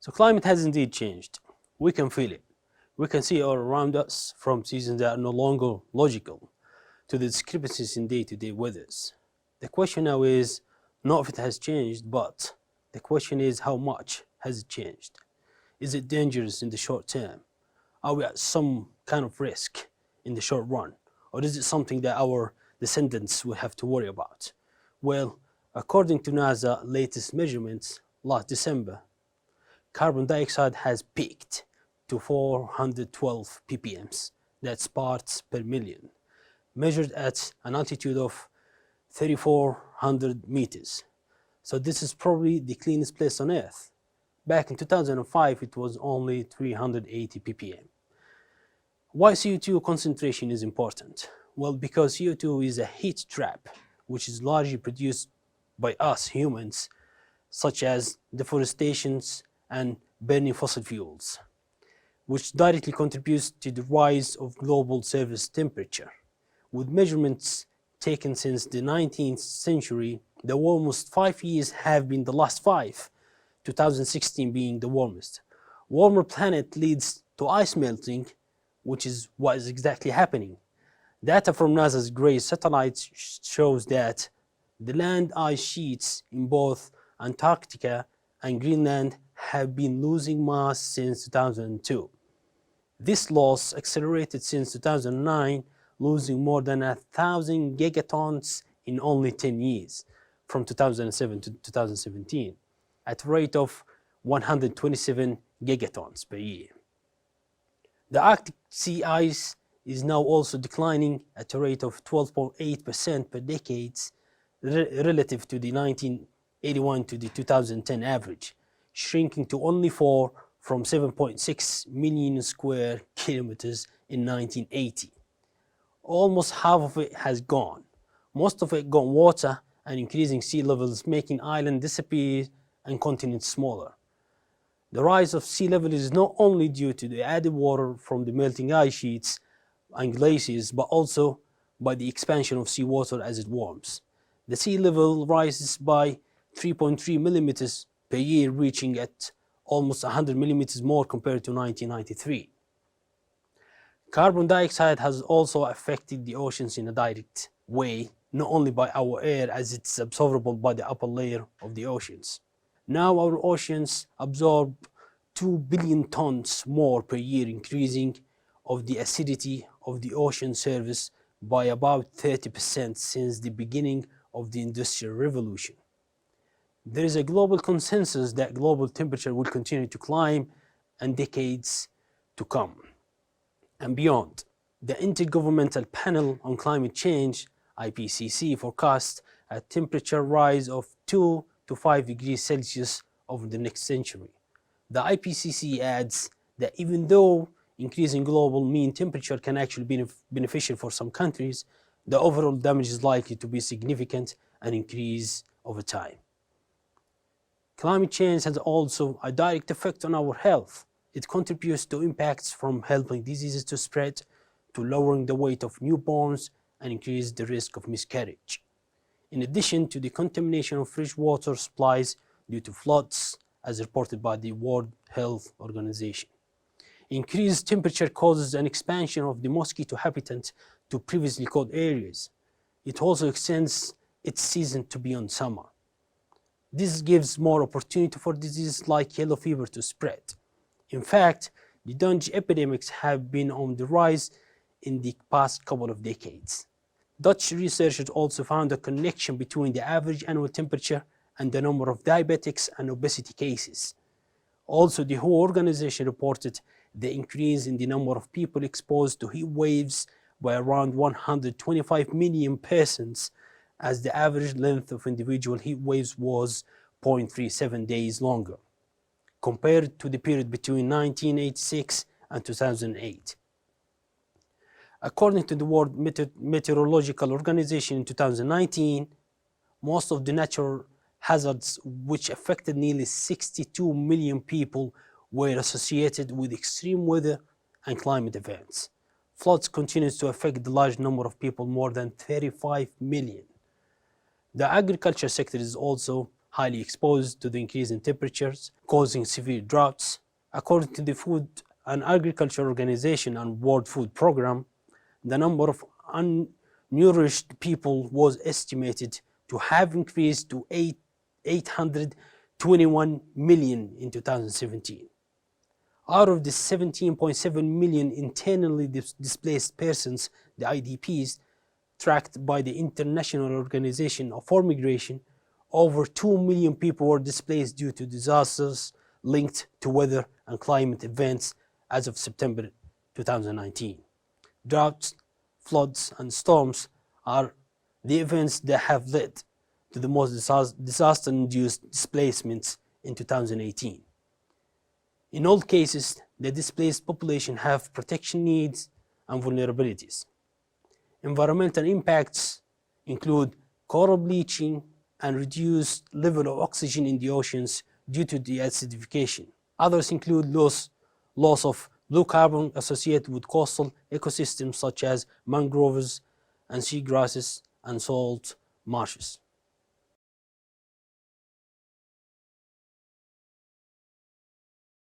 So climate has indeed changed. We can feel it. We can see it all around us, from seasons that are no longer logical to the discrepancies in day-to-day weathers. The question now is not if it has changed, but the question is how much has it changed? Is it dangerous in the short term? Are we at some kind of risk in the short run? Or is it something that our descendants will have to worry about? Well, according to NASA latest measurements last December, carbon dioxide has peaked to 412 ppm, that's parts per million, measured at an altitude of 3,400 meters. So this is probably the cleanest place on Earth. Back in 2005, it was only 380 ppm. Why CO2 concentration is important? Well, because CO2 is a heat trap, which is largely produced by us humans, such as deforestation and burning fossil fuels, which directly contributes to the rise of global surface temperature. With measurements taken since the 19th century, the warmest 5 years have been the last 5, 2016 being the warmest. Warmer planet leads to ice melting, which is what is exactly happening. Data from NASA's GRACE satellites shows that the land ice sheets in both Antarctica and Greenland have been losing mass since 2002. This loss accelerated since 2009, losing more than 1,000 gigatons in only 10 years, from 2007 to 2017, at a rate of 127 gigatons per year. The Arctic sea ice is now also declining at a rate of 12.8% per decade relative to the 1981 to the 2010 average, shrinking to only 4 from 7.6 million square kilometers in 1980. Almost half of it has gone. Most of it gone water and increasing sea levels, making islands disappear and continents smaller. The rise of sea level is not only due to the added water from the melting ice sheets and glaciers, but also by the expansion of seawater as it warms. The sea level rises by 3.3 millimeters per year, reaching at almost 100 millimeters more compared to 1993. Carbon dioxide has also affected the oceans in a direct way, not only by our air as it's absorbable by the upper layer of the oceans. Now our oceans absorb 2 billion tons more per year, increasing of the acidity of the ocean surface by about 30% since the beginning of the Industrial Revolution. There is a global consensus that global temperature will continue to climb in decades to come and beyond. The Intergovernmental Panel on Climate Change, IPCC, forecasts a temperature rise of 2 to 5 degrees Celsius over the next century. The IPCC adds that even though increasing global mean temperature can actually be beneficial for some countries, the overall damage is likely to be significant and increase over time. Climate change has also a direct effect on our health. It contributes to impacts from helping diseases to spread, to lowering the weight of newborns and increase the risk of miscarriage. In addition to the contamination of freshwater supplies due to floods, as reported by the World Health Organization. Increased temperature causes an expansion of the mosquito habitat to previously cold areas. It also extends its season to beyond summer. This gives more opportunity for diseases like yellow fever to spread. In fact, the dengue epidemics have been on the rise in the past couple of decades. Dutch researchers also found a connection between the average annual temperature and the number of diabetics and obesity cases. Also, the WHO organization reported the increase in the number of people exposed to heat waves by around 125 million persons, as the average length of individual heat waves was 0.37 days longer, compared to the period between 1986 and 2008. According to the World Meteorological Organization in 2019, most of the natural hazards which affected nearly 62 million people were associated with extreme weather and climate events. Floods continue to affect the large number of people, more than 35 million. The agriculture sector is also highly exposed to the increase in temperatures, causing severe droughts. According to the Food and Agriculture Organization and World Food Program, the number of unnourished people was estimated to have increased to 821 million in 2017. Out of the 17.7 million internally displaced persons, the IDPs, tracked by the International Organization for Migration, over 2 million people were displaced due to disasters linked to weather and climate events as of September 2019. Droughts, floods, and storms are the events that have led to the most disaster-induced displacements in 2018. In all cases, the displaced population have protection needs and vulnerabilities. Environmental impacts include coral bleaching and reduced level of oxygen in the oceans due to the acidification. Others include loss of blue carbon associated with coastal ecosystems such as mangroves and seagrasses and salt marshes.